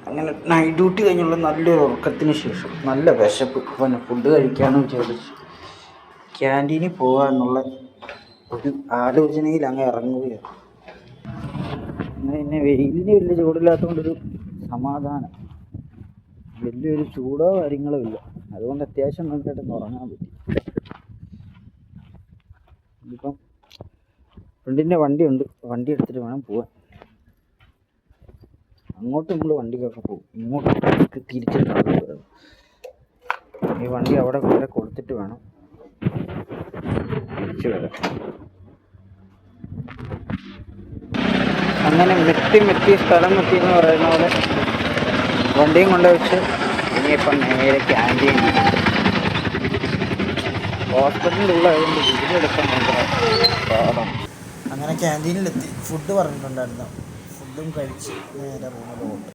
അങ്ങനെ night duty കഴിഞ്ഞുള്ള നല്ലൊരു ഉറക്കത്തിന് ശേഷം നല്ല വിശപ്പ്. പിന്നെ ഫുഡ് കഴിക്കാമെന്ന് വിചാരിച്ച് ക്യാൻറ്റീനിൽ പോകുക എന്നുള്ള ഒരു ആലോചനയിൽ അങ്ങ് ഇറങ്ങുകയാണ്. അങ്ങനെ പിന്നെ വെയിലിന് വലിയ ചൂടില്ലാത്തതുകൊണ്ടൊരു സമാധാനം. വലിയൊരു ചൂടോ കാര്യങ്ങളോ ഇല്ല. അതുകൊണ്ട് അത്യാവശ്യം നന്നായിട്ടൊന്ന് ഉറങ്ങാൻ പറ്റി. ഇപ്പം ഫ്രണ്ടിൻ്റെ വണ്ടിയുണ്ട്, വണ്ടി എടുത്തിട്ട് വേണം പോവാൻ. അങ്ങോട്ട് നമ്മൾ വണ്ടിക്കൊക്കെ പോകും, ഇങ്ങോട്ട് തിരിച്ചിട്ട് വരണം. ഈ വണ്ടി അവിടെ വരെ കൊടുത്തിട്ട് വേണം തിരിച്ചു വരാൻ. അങ്ങനെ മെത്തി സ്ഥലം എത്തി എന്ന് പറയുന്ന പോലെ വണ്ടിയും കൊണ്ടുവച്ച് ഇനിയിപ്പം നേരെ ക്യാൻറ്റീൻ. ഹോസ്പിറ്റലിൻ്റെ ഉള്ളായതുകൊണ്ട് വീട്ടിലെടുക്കാൻ ഭയങ്കര പാടാണ്. അങ്ങനെ ക്യാൻറ്റീനിലെത്തി. ഫുഡ് പറഞ്ഞിട്ടുണ്ടായിരുന്നു, ഫുഡും കഴിച്ച് നേരെ റൂമിലോട്ട്.